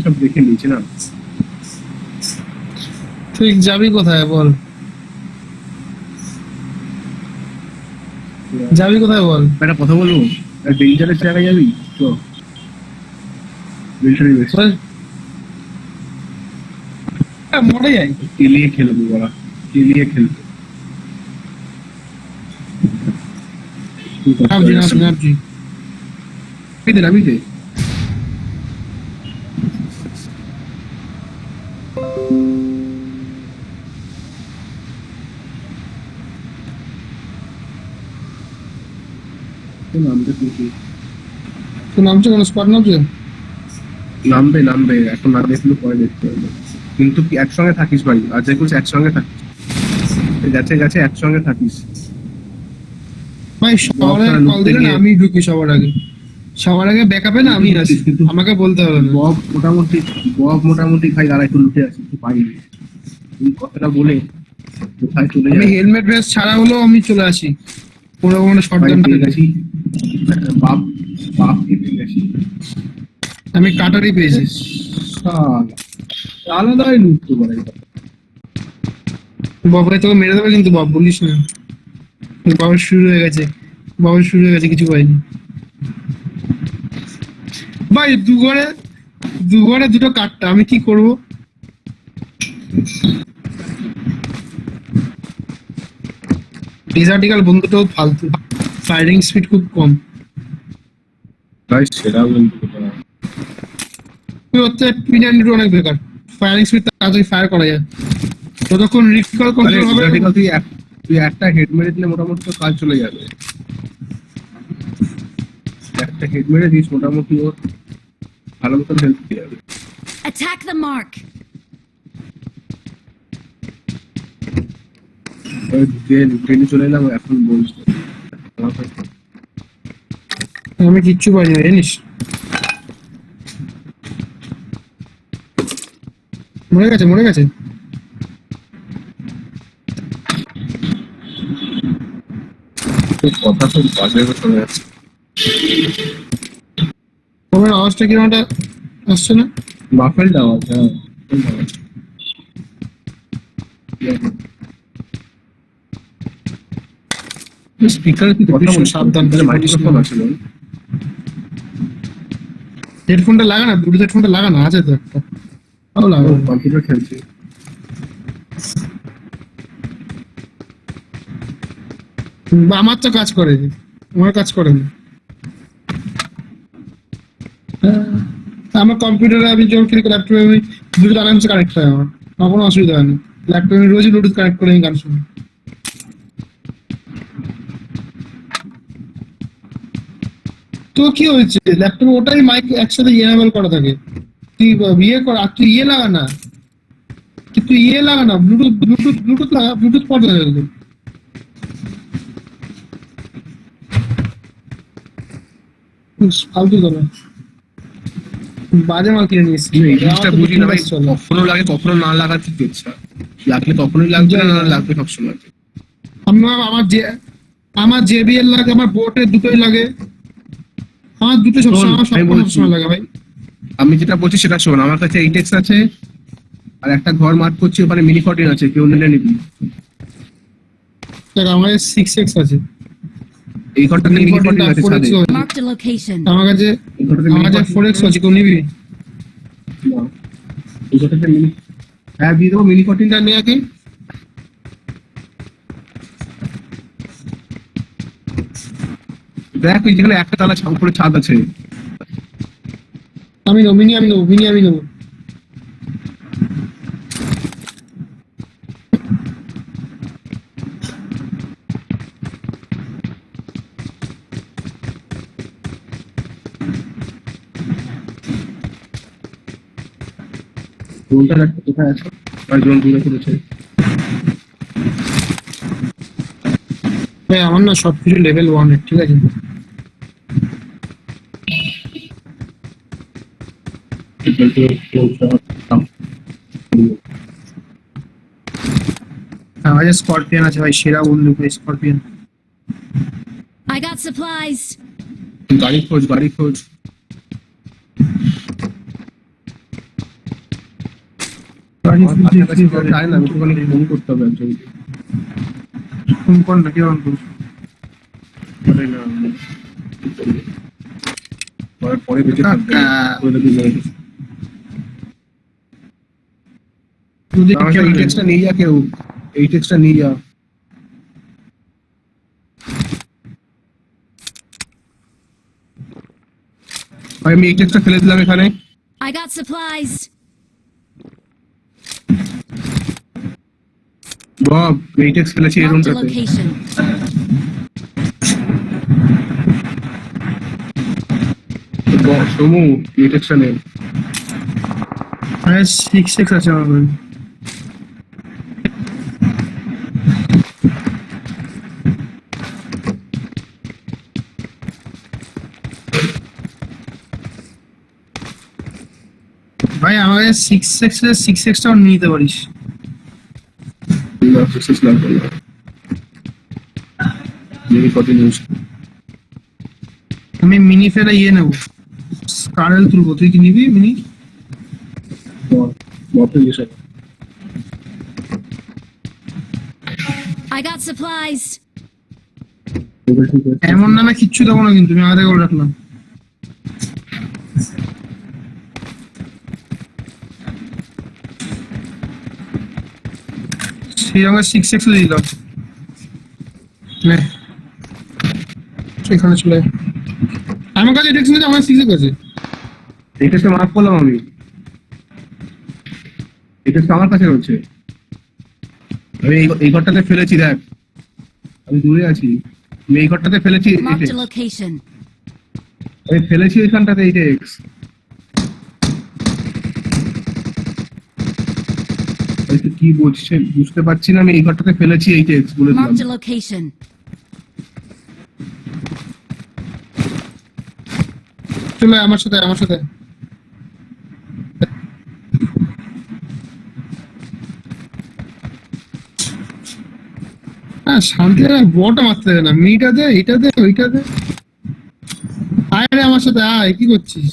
সব দেখে নিয়েছি না। তুই যাবি কোথায় বল, যাবি কোথায় বল? একটা কথা বলবো, ডেঞ্জারের জায়গায় যাবি তো? মিলিটারি বেস মরে যাই, কেলিয়ে খেলবো বলা, কেলিয়ে খেলবো। নামছি নামছি নামছি। নামিতে নামতে তুই নামছে কোন স্পট নামছে? নামবে নামবে, এখন না দেখলে পরে দেখতে হবে। কিন্তু কি একসঙ্গে থাকিস ভাই, আর যে কিছু একসঙ্গে থাকিস, গেছে গেছে একসঙ্গে থাকিস ভাই সবার আগে কল দিলে না আমি ঢুকি, সবার আগে, সবার আগে ব্যাকআপে না আমি আসি, কিন্তু আমাকে বলতে হবে না। বব মোটামুটি ভাই দাঁড়াই তো লুটে আছে, তুই পাইনি এই কথাটা বলে কোথায় চলে আমি যাবে। হেলমেট ভেস ছাড়া হলেও আমি চলে আসি, কোনো কোনো শর্টগান পেয়ে গেছি, বাপ বাপ পেয়ে গেছি, আমি কাটারি পেয়েছি। আলাদাই লুটতে পারে। বাবাই তোকে মেরে দেবে কিন্তু, বাপ বলিস না, বাবার শুরু হয়ে গেছে, বাবার শুরু হয়ে গেছে, কিছু পাইনি ভাই। দু ঘরে দুটো কাটটা, আমি কি করবো? ডিজার্টিক্যাল বন্ধুটাও ফালতু, ফায়ারিং স্পিড খুব কম। ভাই সেটা বলতে পারা হচ্ছে P90 অনেক বেকার, ফায়ারিং স্পিড তাড়াতাড়ি ফায়ার করা যায়, যতক্ষণ রিকল কন্ট্রোল হবে। তুই একটা হেড মেরে দিলে মোটামুটি তো কাজ চলে যাবে, একটা হেড মেরে দিস মোটামুটি ওর ভালো মতন হেল্প পেয়ে যাবে। Attack the mark. ট্রেনে চলে এলাম, এখন বলছি আমি কিচ্ছু পাইনি জানিস, মরে গেছে মরে গেছে। কথা তো বাজে শোনা যাচ্ছে, তোমার আওয়াজটা কিরকম একটা আসছে না? বাফেল আওয়াজ। হ্যাঁ স্পিকারে কি কথা বলছিস? সাবধান, মাইক্রোফোন আছে না? হেডফোনটা লাগা না, ব্লুটুথ হেডফোনটা লাগা না, আছে তো একটা, ভালো লাগা। কম্পিউটার খেলছি। আমার তো কাজ করে, আমার কাজ করে না। আমার কম্পিউটারে আমি যখন ক্লিক ল্যাপটপে আমি ব্লুটুথ আরামসে কানেক্ট হয়, আমার কোনো অসুবিধা হয় না। ল্যাপটপে আমি রোজই ব্লুটুথ কানেক্ট করে আমি গান শুনি। তো কি হয়েছে, ল্যাপটপে ওটাই মাইক একসাথে এনেবল করা থাকে। তুই ইয়ে কর, আর তুই ইয়ে লাগা না, তুই ইয়ে লাগা না, ব্লুটুথ লাগা, ব্লুটুথ পড়ে যাবে। ফালতু কথা, বাজে মাল কিনে নিয়েছি। এই জিনিসটা বুঝি না ভাই, কখনো লাগে কখনো না লাগাতে ইচ্ছা লাগলে তখনই লাগবে, না লাগবে সবসময়। আমার JBL লাগে, আমার বোটের দুটোই লাগে, আমার দুটো সবসময় লাগে ভাই। আমি যেটা বলছি সেটা শোন, আমার কাছে 8X আছে, আর একটা ঘর মার্ক করছি, ওখানে মিনি 14 আছে, কেউ নিলে নিবি। আমার 6X আছে, এই ঘরটা মিনি 14 আছে ছাদে। Marked a location. আমার কাছে 4X আছে, কেউ নিবি? এই ঘরটাতে মিনি, হ্যাঁ দিয়ে দেবো, মিনি 14টা নিয়ে কি দেখ, ওই যেখানে একটা তালা উপরে ছাদ আছে। আমি নেবো মিনি, আমি নেবো। ড্রোনটা একটা কোথায় আছে, আর ড্রোন দূরে করেছে। ভাই আমার না সবকিছু লেভেল 1 এর, ঠিক আছে? আমার কাছে স্করপিয়ন আছে ভাই, সেরা বন্ধু ভাই স্করপিয়ন। I got supplies. গাড়ি খোঁজ। আমার কাছাকাছি কেউ যায় না, আমি একটুখানি ফোন করতে হবে একজনকে। ফোন কর না, কি অন করছো? আরে না, কি করবো? পরে বেঁচে থাকবে কাকা। বলে দিলে। যদি আমার কেউ এই টেক্সটটা নিয়ে যা কেউ, এই টেক্সটটা নিয়ে যা। ভাই আমি এই টেক্সটটা ফেলে দিলাম এখানে। I got supplies. বব এই টেক্সট ফেলেছি এই Marked a রুমটাতে। location. সমু এই টেক্সটটা নে। হ্যাঁ 6x আছে আমার কাছে। ভাই আমাকে 6x টাও নিয়ে নিতে পারিস। সাকসেস লাগবে না। Mary continuous. আমি মিনি ফেলে নেবো, কারেল তুলবো, তুই কি নিবি মিনি? বপের বিষয়। I got supplies. এমন নামে কিচ্ছু দেবো না কিন্তু, আমি আলাদা করে রাখলাম। সেই আমার 6x দিলাম। নে, এখানে চলে আয়। আমার কাছে এটা কিন্তু আমার 6x আছে। এই টেক্সটটা মার্ক করলাম আমি। এই টেক্সটটা আমার কাছে রয়েছে। আমি এই ঘরটাতে ফেলেছি দেখ, আমি দূরে আছি। আমি এই ঘরটাতে ফেলেছি এই Marked a text। location. আমি ফেলেছি এখানটাতে এই টেক্সট। এই তো কি বলছেন বুঝতে পারছি না, আমি এই ঘরটাতে ফেলেছি এই টেক্সট বলে দিলাম। Marked a location. চলে আয় আমার সাথে, আমার সাথে। হ্যাঁ শান্তি বড়টা মারতে দেয় না, মিনিটা দে, এটা দে, ওইটা দে। আয় রে আমার সাথে আয়, কি করছিস?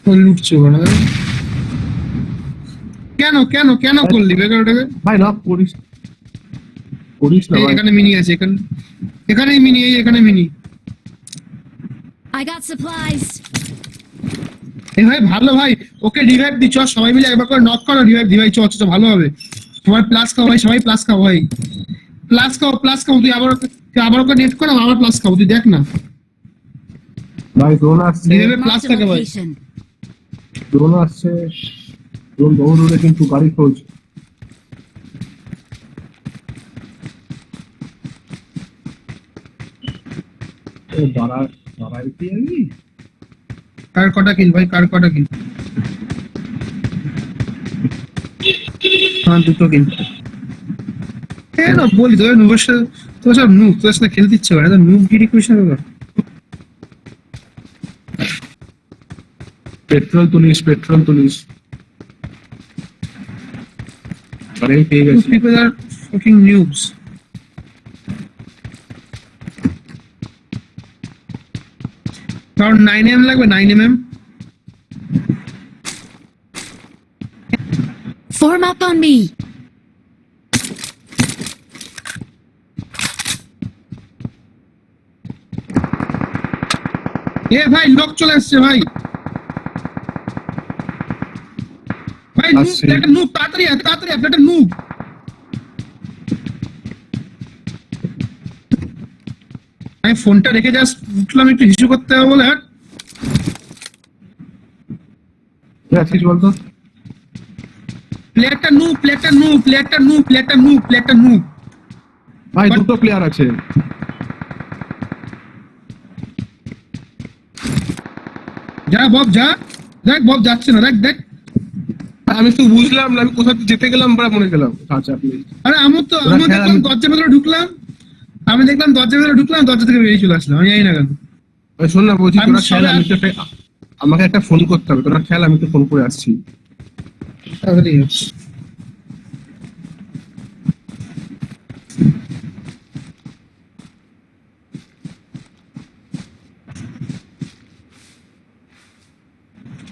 ওই লুটছে ওখানে। কেন কেন কেন করলি বেকার ওটাকে? ভাই না করিস, করিস না এই ভাই। এখানে মিনি আছে, এখানেই মিনি, এই এখানে মিনি। I got supplies. এই ভাই ভালো ভাই, ওকে রিভাইভ দি, চ সবাই মিলে একবার করে নক করো, রিভাইভ দি ভাই, চ চ চ, ভালো হবে। সবাই প্লাস খাও ভাই, সবাই প্লাস খাও ভাই, প্লাস খাও প্লাস খাও। তুই আবার ওকে নেট করো, আবার প্লাস খাও, তুই দেখ না। ভাই ড্রোন আসছে, রিভাইভে প্লাস Marked a থাকে ভাই। location. ড্রোন আসছে, ড্রোন বহু দূরে কিন্তু গাড়ি খোঁজ। ও দাঁড়ায় কি আমি? কার কটা কিল ভাই, কার কটা কিল? হ্যাঁ দুটো কিল। কেন বলি তোর নুবের সাথে, তোর সব নুব, তোর সাথে খেলতে ইচ্ছে করে না, নুব গিরি করিস না বাবা। পেট্রোল তুলিস, পেট্রোল তুলিস। আরে পেয়ে Those গেছি। people are fucking noobs. কারণ 9mm লাগবে, 9mm। Form up on me. এ ভাই লোক চলে আসছে ভাই, ভাই নুব, আসছে। একটা নুব, তাড়াতাড়ি আয়, তাড়াতাড়ি আয়, একটা নুব। আমি ফোনটা রেখে জাস্ট উঠলাম একটু হিসু করতে হবে বলে। হ্যাঁ কে আছিস বলতো? প্লেয়ারটা নুব, প্লেয়ারটা নুব, প্লেয়ারটা নুব, প্লেয়ারটা নুব, প্লেয়ারটা নুব। ভাই দুটো প্লেয়ার আছে। যা বব যা, দেখ বব যাচ্ছে না, দেখ দেখ। আমি তো বুঝলাম না, আমি কোথাও যেতে গেলাম বড় মনে গেলাম। আচ্ছা আপনি আরে আমি ওরা খেলা দেখলাম দরজার ভেতরে ঢুকলাম, দরজা থেকে বেরিয়ে চলে আসলাম, আমি জানি না কেন। ওই শোন না বলছি, আমি তোরা খেল, সবাই- আমি তো আমাকে একটা ফোন করতে হবে, তোরা খেল, আমি তো ফোন করে আসছি। তাড়াতাড়ি আয়।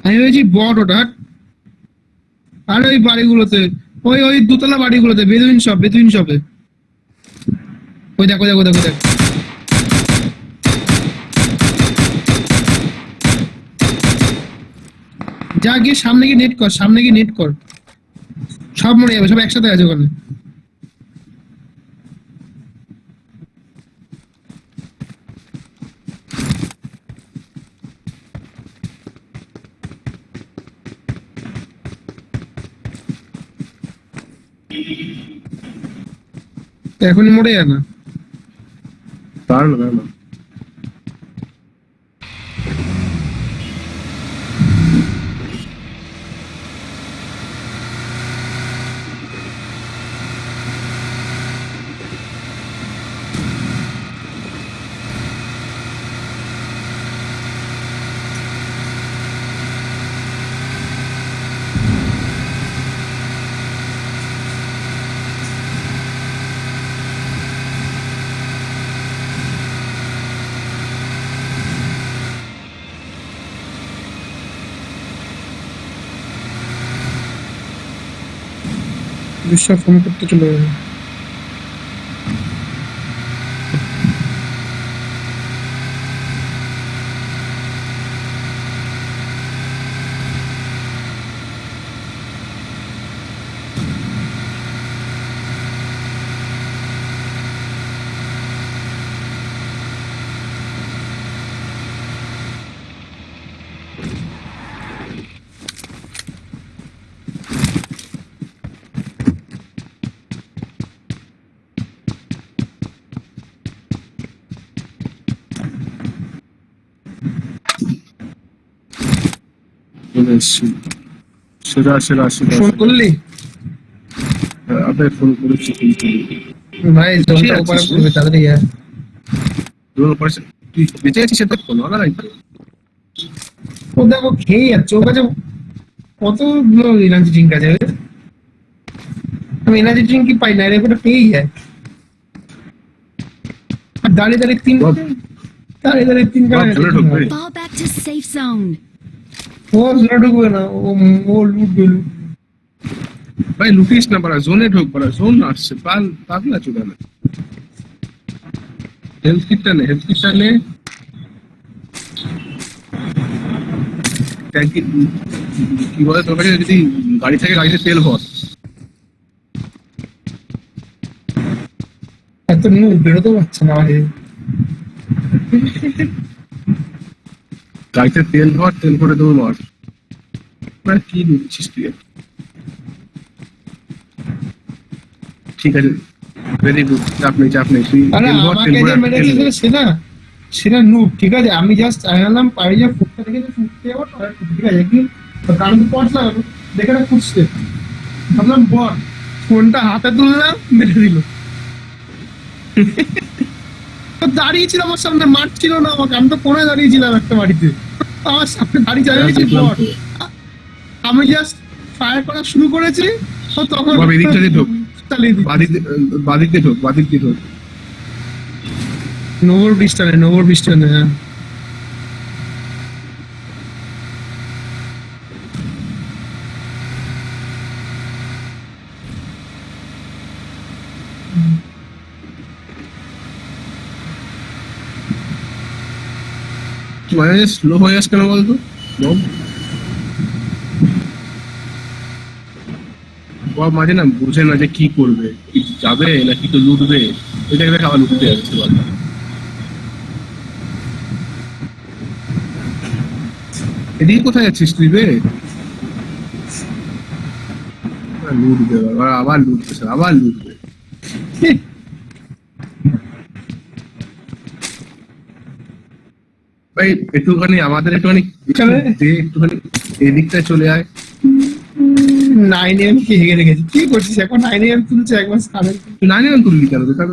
আমি ভেবেছি বট ওটা। আর ওই বাড়িগুলোতে, ওই দোতলা বাড়িগুলোতে, বেদুইন শপে। ওই দেখো দেখো দেখো দেখ। যা গিয়ে সামনে গিয়ে নেট কর, সব মরে যাবে, সব একসাথে আছে ওখানে। এখনই মরে যায় না। দাঁড়ানো দাঁড়ানো। বিশ্বাস ফোন করতে চলে যাবে। চলে এসছি। সেরা ফোন করলি? আপনি ফোন করেছি কিন্তু ভাই জলটা ওপারে পড়বে, তাড়াতাড়ি আয়। তুই বেঁচে আছিস সেটা ফোন না রাইট। ও দেখো খেয়ে যাচ্ছে, ওর কাছে কতগুলো এনার্জি ড্রিঙ্ক আছে। আমি এনার্জি ড্রিঙ্ক কি পাই না, এর একটা পেয়েই যায়। আর দাঁড়িয়ে তিন Fall back to safe zone. ও জোরে ঢুকবে না, ও লুটবে। ভাই লুকিস না, পারা জোনে ঢোক, পারা জোন আসছে, পাগলা চুদা না। হেলথ কিটটা নে ট্যাঙ্কি কি বলে তোর কাছে যদি গাড়ি থেকে গাড়িতে তেল ভর। এত বেরোতে পারছে না আমাকে। গাড়িতে তেল ভর, তেল ভরে দৌড় মার। মানে কি দিচ্ছিস তুই? ঠিক আছে, ভেরি গুড, চাপ নেই তুই আরে তেল ভর, আমাকে তেল যে ভরে মেরেছে সেটা নুব, ঠিক আছে। আমি জাস্ট আইলাম পারি যে ফুটটা দেখে ফুটতে যাবো, ঠিক আছে কি কারণ তো পট লাগাবো, দেখে না ফুটছে, ভাবলাম বট, ফোনটা হাতে তুললাম, মেরে দিল। দাঁড়িয়েছিলাম আমার সামনে, মারছিল না আমাকে, আমি তো কোনায় দাঁড়িয়েছিলাম একটা বাড়িতে, আমার সামনে দাঁড়িয়ে দাঁড়িয়েছি বট। আমি জাস্ট ফায়ার করা শুরু করেছি, তো তখন এদিকটা দিয়ে ঢোক, চালিয়ে দিই। বাদিক দিয়ে ঢোক। নোভর বৃষ্টি হ্যাঁ। মানে স্লো হয়ে যাস কেন বলতো? মাঝে না বোঝে না যে কি করবে, কি যাবে নাকি তো লুটবে, এটা দেখে আবার লুটতে যাচ্ছে। এদিকে কোথায় যাচ্ছিস তুই বে? লুটবে আবার লুটবে। ভাই একটুখানি আমাদের একটুখানি এদিকটায় চলে আয়। 9am কি হেগে রেখেছি, কি করছিস এখন? 9am তুলছে, একবার খাবেন তুই 9am তুললি কেন? বেকার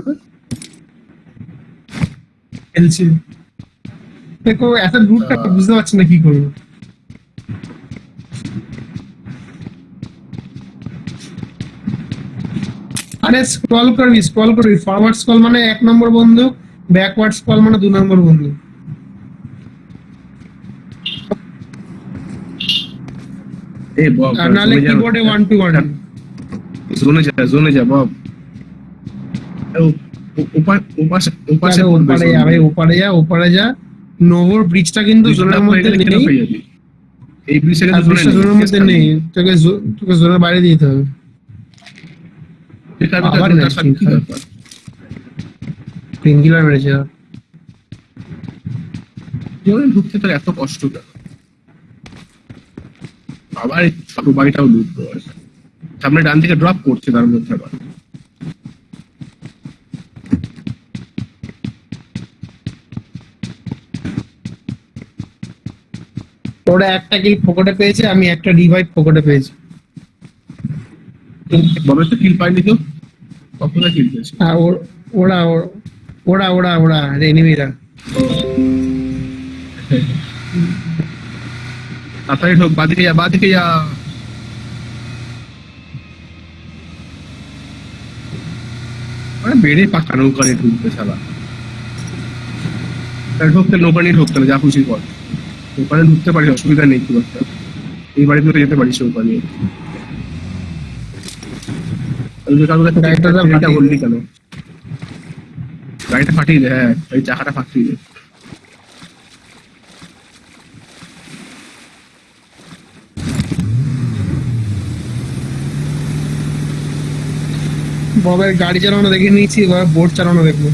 খেলছি দেখো, এত লুটটা বুঝতে পারছি না কি করবো। আরে স্ক্রল করবি, ফরওয়ার্ড স্ক্রল মানে 1 নম্বর বন্দুক, ব্যাকওয়ার্ড স্ক্রল মানে 2 নম্বর বন্দুক। ए बॉब আর নালে কিবোর্ডে 1-2-1 जोने जा बॉब ऊपर ऊपर से ওপারে যা নোভোর ব্রিজটা কিন্তু জোনের মধ্যে নেই এই ব্রিজে আর ব্রিজটা জোনের মধ্যে নেই তোকে জোনের বাইরে দিতে হবে আবার পেনকিলার মেরেছে জোরে ঢুকতে তোর এত কষ্ট কেন আবার এই ছোট বাড়িটাও লুট সামনে ডান দিকে ড্রপ করছে তার মধ্যে আবার ওরা একটা কিল পকেটে পেয়েছে আমি একটা রিভাইভ পকেটে পেয়েছি ববে তো কিল পাইনি তো কতটা কিল পেয়েছে আর ওরা এনিমিরা তাড়াতাড়ি ঢোক বাদিকে যা আরে বেড়ে পাকা নৌকা নিয়ে ঢুকবে শালা ঢুকতে নৌকা নিয়ে ঢুকতে না যা খুশি কর ওখানে ঢুকতে পারিস অসুবিধা নেই খুব একটা এই বাড়িতে তো যেতে পারিস নৌকা নিয়ে গাড়িটা বললি কেন গাড়িটা ফাটিয়ে দে হ্যাঁ এই চাকাটা ফাটিয়ে দে ববের গাড়ি চালানো দেখে নিয়েছি এবার বোট চালানো দেখবো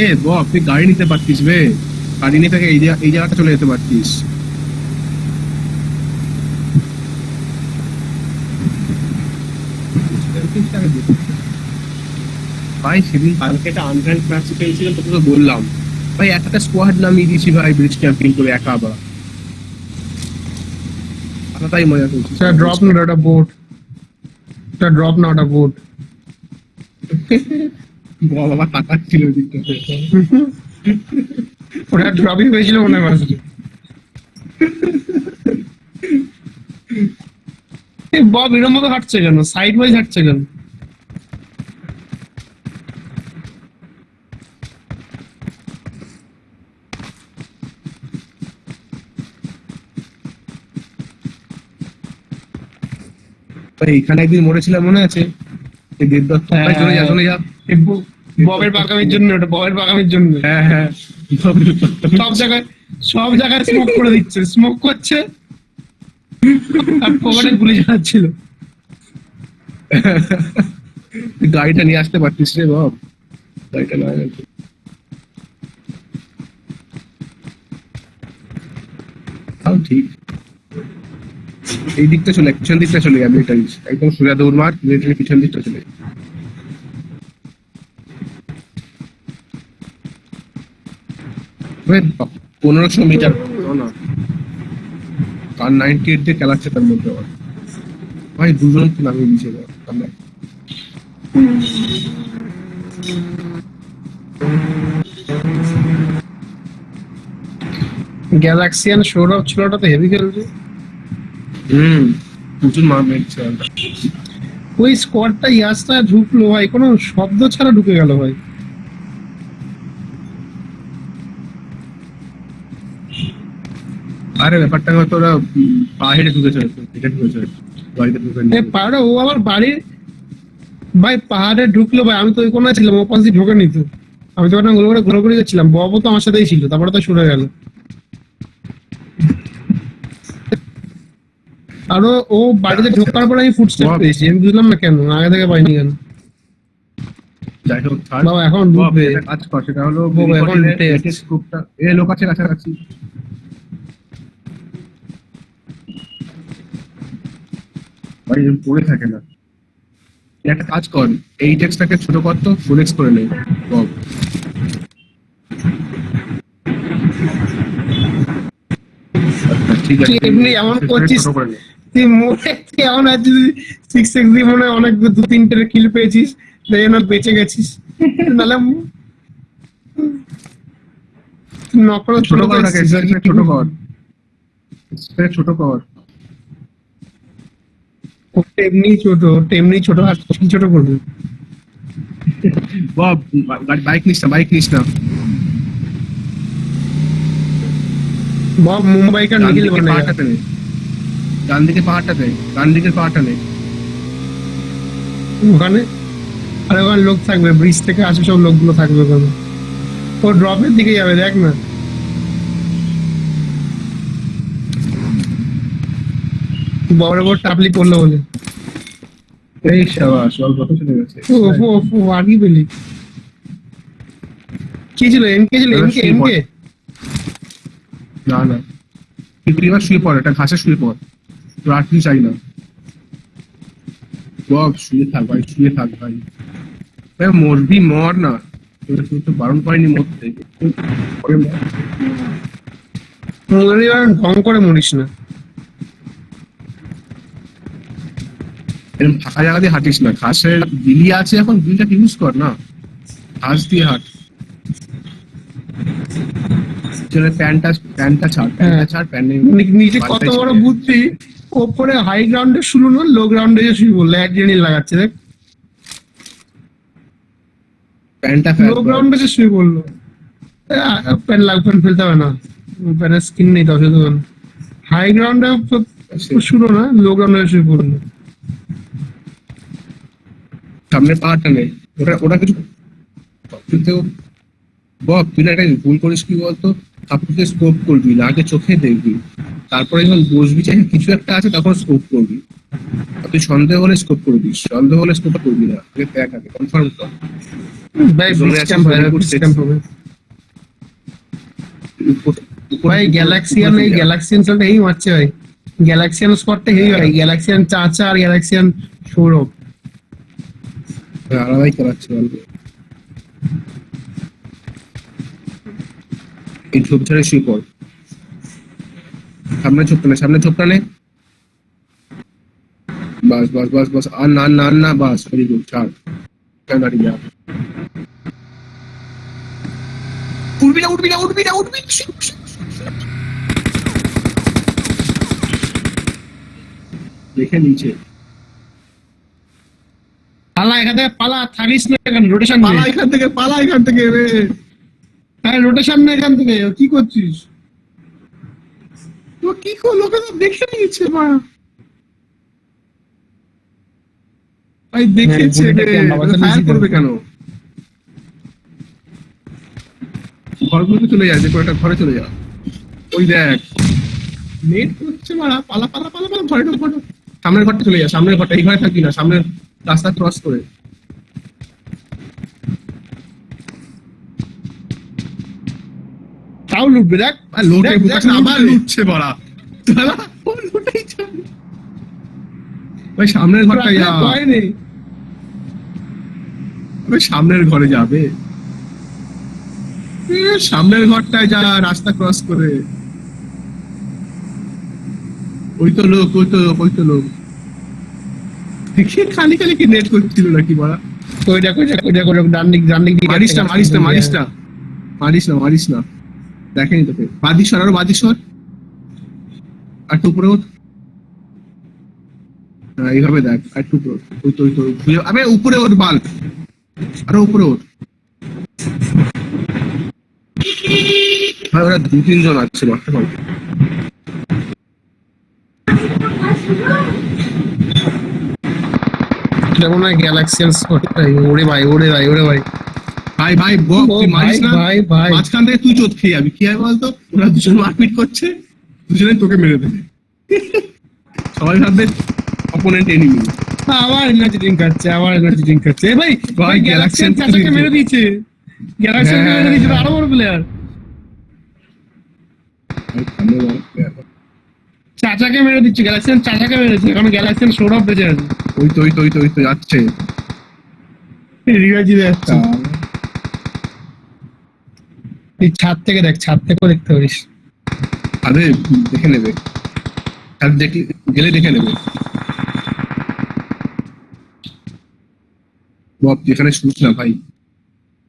এ বব তুই গাড়ি নিতে পারতিস বে গাড়ি নিয়ে থেকে এই জায়গাটা চলে যেতে পারতিস ভাই সেদিন কালকে একটা আনফ্রেন্ড ম্যাচ পেয়েছিলাম তোকে তো বললাম ভাই একটা স্কোয়াড নামিয়ে দিয়েছি ভাই ব্রিজ ক্যাম্পিং করে একা আবার আলাদাই মজা করছি স্যার ড্রপ না ওটা বোট এটা ড্রপ না ওটা বোট বাবা তাকাচ্ছিল ওদিকটা ওটা ড্রপই হয়েছিল মনে হয় মাঝে বব এরম মতো হাঁটছে কেন সাইড ওয়াইজ হাঁটছে কেন এখানে একদিন মরেছিলাম মনে আছে এই দেবদত্ত ভাই চলে যা ববের বাগামের জন্য ওটা ববের বাগামের জন্য হ্যাঁ হ্যাঁ সব জায়গায় স্মোক করে দিচ্ছে স্মোক করছে আর পকেটে গুলি চালাচ্ছিল গাড়িটা নিয়ে আসতে পারতিস রে বাব গাড়িটা না তাও ঠিক এই দিকটা চলে পিছন দিকটা চলে যাবে এটা একদম সোজা দৌড় মার মিলিটারি পিছন দিকটা চলে যাবে 1500 মিটার না কার 98 দিয়ে খেলাচ্ছে তার মধ্যে আবার ভাই দুজন তো নামিয়ে দিয়েছে আমরা গ্যালাক্সিয়ান সৌরভ ছোটটা তো হেভি খেলছে প্রচুর মার মেরেছে ওই স্কোয়াডটা ইয়াসটা ঢুকলো ভাই কোনো শব্দ ছাড়া ঢুকে গেল ভাই আরে ব্যাপারটা হয়তো ওরা পাহাড়ে ঢুকেছে বাড়িতে ঢুকে পাহাড়ে ও আবার বাড়ির ভাই পাহাড়ে ঢুকলো ভাই আমি তো ওই কোনায় ছিলাম ও পাশ দিয়ে ঢুকে নিত আমি তো ওখানে ঘুরে গেছিলাম ববও তো আমার সাথেই ছিল তারপরে তো শুনে গেল আরো ও বাড়িতে ঢোকার পরে আমি ফুটস্টেপ পেয়েছি আমি বুঝলাম না কেন আগে থেকে পাইনি কেন যাই হোক বাবা এখন ঢুকবে কাজ কর সেটা হলো এখন গ্রুপটা এ লোক আছে কাছাকাছি ভাই পড়ে থাকে না একটা কাজ কর এই টেক্সটটাকে ছোট কর তো ফুল এক্স করে নে বব ঠিক আছে এমনি এমন করছিস তুই মোটে এমন আছে 6x দিয়ে মনে হয় অনেক 2-3টে কিল পেয়েছিস তাই না বেঁচে গেছিস নালে নকল ছোট কর ছোট কর এমনি ছোট আর কি ছোট করবে বাব বাইক নিস না বাব মুম্বাই কা নিখিল বানায়েগা ডান দিকে পাহাড়টা নেই, ডান দিকের পাহাড়টা নেই। ওখানে আর ওখানে লোক থাকবে, ব্রিজ থেকে আসবে সব লোকগুলো থাকবে ওখানে। ও ড্রপের দিকে যাবে, দেখ না। বড় বড় টাপলি করলো বলে। এই শাবাশ, অল্প কত চলে গেছে। ও আর কি পেলি? কি ছিল? এমকে ছিল? এমকে না না, তুই এবার শুয়ে পড়, এটা ঘাসে শুয়ে পড়, তোর আর কিছু চাই না। বব শুয়ে থাক ভাই, শুয়ে থাক ভাই। মরবি মর না, তোর তো বারণ করেনি মরতে। পরে মর। মরে ঢং করে মরিস না। এরকম ফাঁকা জায়গা দিয়ে হাঁটিস না, ঘাসের বিলি আছে এখন, বিলটাকে ইউজ কর না, ঘাস দিয়ে হাঁট। প্যান্টটা ছাড়, প্যান্ট নিচে কত বড় বুদ্ধি, ওপরে হাই গ্রাউন্ডে শুরু না, লো গ্রাউন্ডে শুরু করলো, এক জিনিস লাগাচ্ছে দেখ। প্যান্টটা লো গ্রাউন্ডে যে শুরু করলো, প্যান্ট লাগবে, প্যান্ট ফেলতে হবে না, প্যান্টের স্কিন নেই তো অসুবিধা হবে না। হাই গ্রাউন্ডে শুরু না, লো গ্রাউন্ডে শুরু করলো। সামনের পাহাড়টা নেই, ওটা কিছু কিন্তু বব তুই না একটা ভুল করিস কি বলতো, ঠাকুরকে স্কোপ করবি না, আগে চোখে দেখবি, তারপরে যখন বসবি চাই কিছু একটা আছে তখন স্কোপ করবি। তুই সন্দেহ হলে স্কোপ করবি, সন্দেহ হলে স্কোপ করবি না, আগে দেখ, আগে কনফার্ম কর। ভাই ব্রিজ ক্যাম্প হবে। ভাই গ্যালাক্সিয়ান, এই গ্যালাক্সিয়ানটা এই মারছে ভাই, গ্যালাক্সিয়ান স্পটটা হেই ভাই, গ্যালাক্সিয়ান চাচা আর গ্যালাক্সিয়ান সৌরভ আলাদাই করাচ্ছে বলবে। এই ঝোপ ঝাড়ে শুয়ে পড়, সামনে ঝোপটা নে। বাস বাস বাস বাস, আর না না না, বাস ভেরি গুড, ছাড় দাঁড়িয়ে যা। উঠবি না। দেখে নিচে পালা, এখান থেকে পালা, থাকিস না এখানে, রোটেশন পালা এখান থেকে রে। হ্যাঁ রোটেশন না এখান থেকে, কি করছিস? তো কি করলো, লোকে তো দেখে নিয়েছে মা ভাই, দেখেছে ফায়ার করবে কেন? ঘরগুলোতে চলে যায়, যে কোনো একটা ঘরে চলে যা। ওই দেখ নেট করছে মারা, পালা, ঘরে ঢোক। সামনের ঘরটা চলে যা, সামনের ঘরটা, এই ঘরে থাকবি না, সামনের রাস্তা ক্রস করে। তাও লুটবে, দেখ লোটে আবার লুটছে বড়া, লোটাই যাবে ভাই, সামনের ঘরটা যা, সামনের ঘরে যাবে, সামনের ঘরটায় যা, রাস্তা ক্রস করে। ওই তো লোক দেখি খালি কি নেট করছিল নাকি বড়া। মারিস না, দেখেনি তোকে। বাদিশ্বর, আরো বাদিশ্বর, আর একটু উপরে ওঠ। এইভাবে দেখ, আর একটু উপরে ওঠ। আবে উপরে ওঠ বাল, আরো উপরে ওঠ। ওরা 2-3 জন আছে বর্তমান। যেমন গ্যালাক্সিয়ান স্পটটাই, ওরে ভাই ভাই তুই মারিস না ভাই, মাঝখান থেকে তুই চোট খেয়ে যাবি। কি হয় বলতো, ওরা দুজন মারপিট করছে, দুজনে তোকে মেরে দেবে, সবাই ভাববে অপোনেন্ট এনিমি। আবার এনার্জি ড্রিঙ্ক খাচ্ছে। ভাই গ্যালাক্সিয়ান চাচাকে মেরে দিয়েছে, আরো বড় প্লেয়ার। চাচাকে মেরে দিচ্ছে, গ্যালাক্সিয়ান চাচাকে মেরেছে, কারণ গ্যালাক্সিয়ান সৌরভ বেঁচে আছে। ওই তো যাচ্ছে, রিভাইজ দিতে যাচ্ছে। তুই ছাদ থেকে দেখতে পারিস। আরে দেখে নেবে, গেলে দেখে নেবে। যেখানে শুস না ভাই,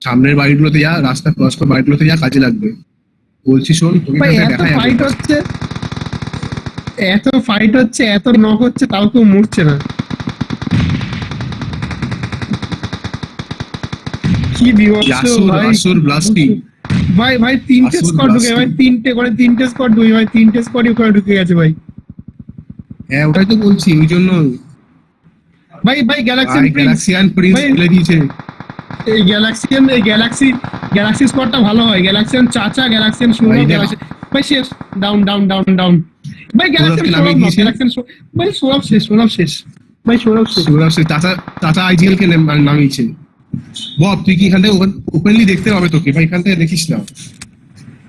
সামনের বাড়িগুলোতে যা, রাস্তা ক্রস করে বাড়িগুলোতে যা, কাজে লাগবে বলছি। শোন, এত ফাইট হচ্ছে, এত নক হচ্ছে, তাও কেউ মরছে না। কি বিভৎস ভাই, ভাই 3টে স্কোয়াড ঢুকে, ভাই 3টে স্কোয়াড ঢুকে গেছে ভাই। হ্যাঁ ওটাই তো বলছি, ওই জন্য ভাই ভাই গ্যালাক্সিয়ান প্রিন্স, গ্যালাক্সিয়ান প্রিন্স ভাই বলে দিয়েছে। এই গ্যালাক্সি স্কোয়াডটা ভালো হয়। গ্যালাক্সিয়ান চাচা, গ্যালাক্সিয়ান ভাই সৌরভ, দেখ, গ্যালাক্সি ভাই শেষ। Down down down down. ভাই গ্যালাক্সিয়ান সৌরভকে সৌরভ নামিয়ে না, দিয়েছে। গ্যালাক্সিয়ান ভাই সৌরভ শেষ, সৌরভ শেষ। ভাই সৌরভ শেষ। সৌরভ সে চাচা, চাচা আইজিএল কে নামিয়েছে। বব তুই কি এখান থেকে ওপেনলি দেখতে পাবে তোকে ভাই, এখান থেকে দেখিস না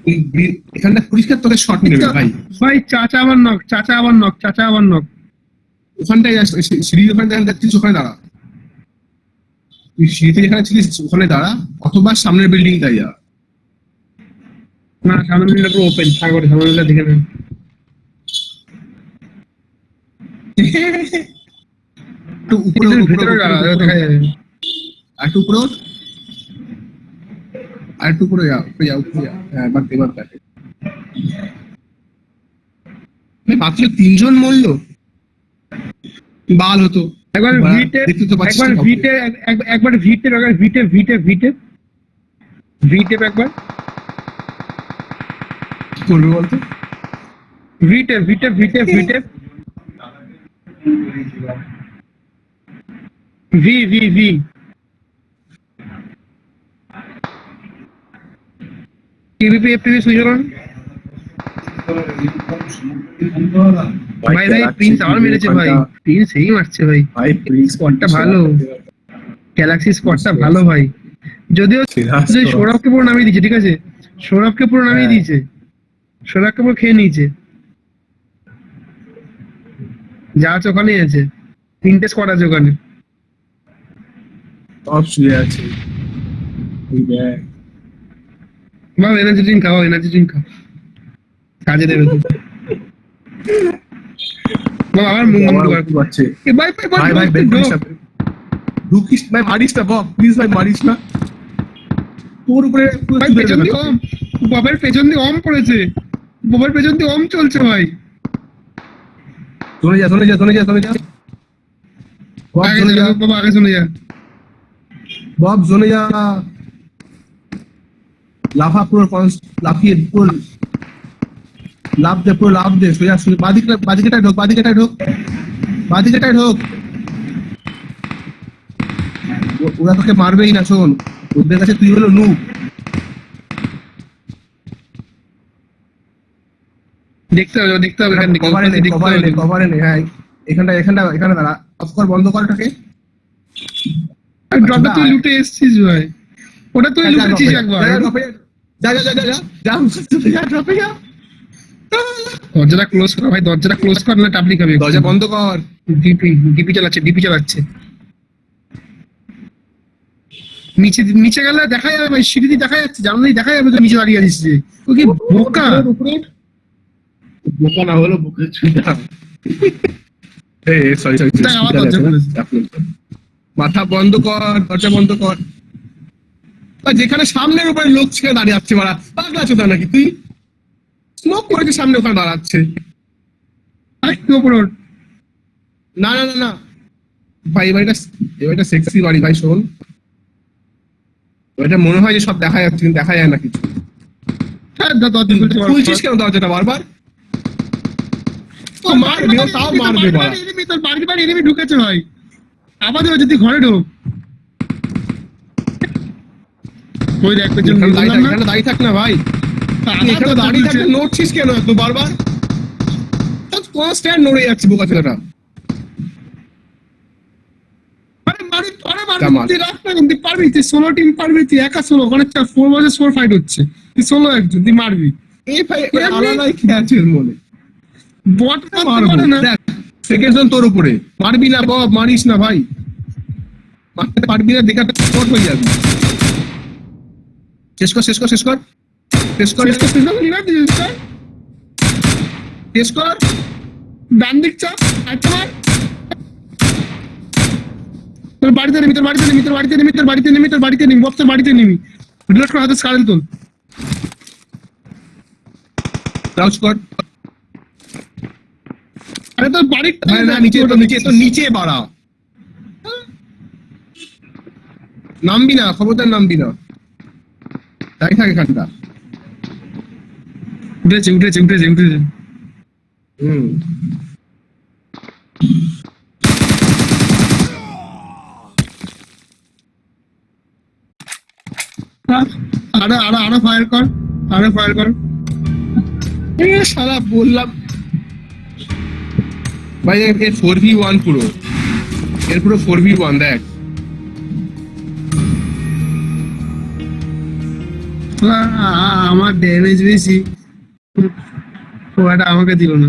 তুই, এখানটা পরিষ্কার তোকে শট নেবে ভাই। ভাই চাচা আবার নক, চাচা আবার নক, চাচা আবার নক। ওখানটায় সিঁড়ির ওখানে যেখানে যাচ্ছিস ওখানে দাঁড়া, তুই সিঁড়িতে যেখানে ছিলিস ওখানে দাঁড়া, অথবা সামনের বিল্ডিং টাই যা। না সামনে দিনটা পুরো ওপেন থাকবে, সামনে দিনটা দেখে নেন। একটু উপরে ভিতরে দেখা যাবে। একটু উপরে ওঠ। আর একটু উপরে যা, উপরে যা, উপরে যা। হ্যাঁ এবার দেখে মাত্র 3 জন মরলো, বাল হতো। একবার ভিটে, দেখতে তো পাচ্ছিস একবার না ভিটে, একবার ভিটে, ভিটে ভিটে ভিটে ভিটে একবার কি করবে বলতো। ভিটে ভিটে ভিটে ভিটে ভি ভি ভি টিভিপি এফটিভি সুইচ অন। ভাই ভাই প্রিন্স আবার মেরেছে ভাই, প্রিন্স সেই মারছে ভাই। ভাই প্রিন্স স্কোয়াডটা ভালো, গ্যালাক্সি স্কোয়াডটা ভালো ভাই। যদিও সৌরভকে পুরো নামিয়ে দিয়েছে, ঠিক আছে সৌরভকে পুরো নামিয়ে দিয়েছে, সৌরভকে পুরো খেয়ে নিয়েছে। যা আছে ওখানেই আছে, 3টে স্কোয়াড আছে ওখানে। সব শুয়ে আছে। ওই দেখ বাবা এনার্জি ড্রিঙ্ক খাও, এনার্জি ড্রিঙ্ক খাও, কাজে দেবে তো। বাবা আমার মুখ বন্ধ কর। পাচ্ছে এ ভাই ভাই ভাই ভাই বের করিস না, ঢুকিস ভাই, মারিস না বব প্লিজ ভাই, মারিস না। তোর উপরে পুরো ভাই চুলে পেছন দেবে দিয়ে তোকে। ওম, বাবার পেছন দিয়ে ওম পড়েছে, বাবার পেছন দিয়ে ওম চলছে ভাই। চলে যা চলে যা চলে যা চলে যা বব, আগে চলে চলে যা যা বাবা, আগে চলে যা। বব, চলে যা। লাফা পুরো লাফিয়ে পুরো লাফ দে, পুরো লাফ দে, সোজা সোজা বাদিকেটায় ঢোক, বাদিকেটায় ঢোক, বাদিকেটায় ঢোক। ওরা তোকে মারবেই না, শোন ওদের কাছে তুই হলো নু। দেখতে হবে দেখতে হবে, এখান থেকে কভারে নে, দেখতে কভারে হবে। নে, কভারে নে। হ্যাঁ এখানে দাঁড়া, অফ কর, বন্ধ কর ওটাকে। ড্রপে তুই লুটে এসেছিস ভাই, ওটা তুই লুটেছিস একবার। যা যা যা যা যা যা যা ড্রপে যা। দরজাটা ক্লোজ কর ভাই, দরজাটা ক্লোজ কর না টাপলি খাবি। দরজা বন্ধ কর। ডিপি ডিপি চালাচ্ছে, ডিপি চালাচ্ছে। নিচে নিচে গেলে দেখা যাবে ভাই, সিঁড়ি দিয়ে দেখা যাচ্ছে, জানলেই দেখা যাবে তো নিচে দাঁড়িয়ে আছিস যে। ও কি বোকা, বোকা না হলো বোকা ছুঁড়া। সরি সরি, দেখ, আবার দরজা খুলেছে। মাথা বন্ধ কর, দরজা বন্ধ কর। আর যেখানে সামনের উপরে লোক ছেড়ে দাঁড়িয়ে যাচ্ছে, মারা পাগলা চোদা নাকি তুই? স্মোক করেছে সামনে, ওখানে দাঁড়াচ্ছে। উপরে ওঠ। না না না না ভাই, এবারটা সেক্সি বাড়ি ভাই, শোন এটা মনে হয় যে সব দেখা যাচ্ছে কিন্তু দেখা যায় না কিছু। হ্যাঁ, দরজা খুলতে পারবো। খুলছিস কেন দরজাটা বারবার? তো মারবে, ও তাও মারবে বাড়া। তোর বাড়ি বাড়ি এনিমি ঢুকেছে ভাই, আবার যদি ঘরে ঢোক। ওই দেখ পেছন এখানে দিয়ে বললাম না? এখানে দাঁড়িয়ে থাক না ভাই, তুই আবার এখানে দরজা দাঁড়িয়ে খুলছে। থাকলে নড়ছিস কেন তুই বারবার? কোন স্ট্যান্ড নড়ে যাচ্ছে বোকা ছেলেটা। আরে মারি, আরে মারি, তা মার। তুই রাখ না, তুই পারবি, তুই সোলো টিম পারবি, তুই একা সোলো, ওখানে 4 ভার্সেস 4 ফাইট হচ্ছে, তুই সোলো একজন, তুই মারবি। এই ভাই আলাদাই কি আছে এর মনে? বট মারতে মারবো পারে না। দেখ, সেকেন্ড জন তোর উপরে, মারবি না বব, মারিস না ভাই, মারতে পারবি না, দেখা শর্ট হয়ে যাবি। শেষ কর শেষ কর শেষ কর শেষ কর শেষ করতে যাবো, রিভাইভ দিয়েছিস স্যার? শেষ কর। ডান দিক চাপ, আচ্ছা মার। তোর বাড়িতে নেমি, তোর বাড়িতে নেমি, তোর বাড়িতে নেমি, তোর বাড়িতে নেমি, তোর বাড়িতে নেমি, বক্সের বাড়িতে নেমি। রিলোড কর, হাতে স্কারেল তোল। ক্রাউচ কর। আরে তোর বাড়ির না নিচে তো, নিচে তো, নিচে বাড়া, নামবি না, খবরদার নামবি না, তাই থাকে এখানটা। উঠেছে উঠেছে উঠেছে উঠেছে। হুম আরো ফায়ার কর, আরো ফায়ার কর। এ শালা বললাম ভাই, এর 4v1 পুরো, এর পুরো 4v1 দেখ। আমার ড্যামেজ বেশি, ও এটা আমাকে দিল না।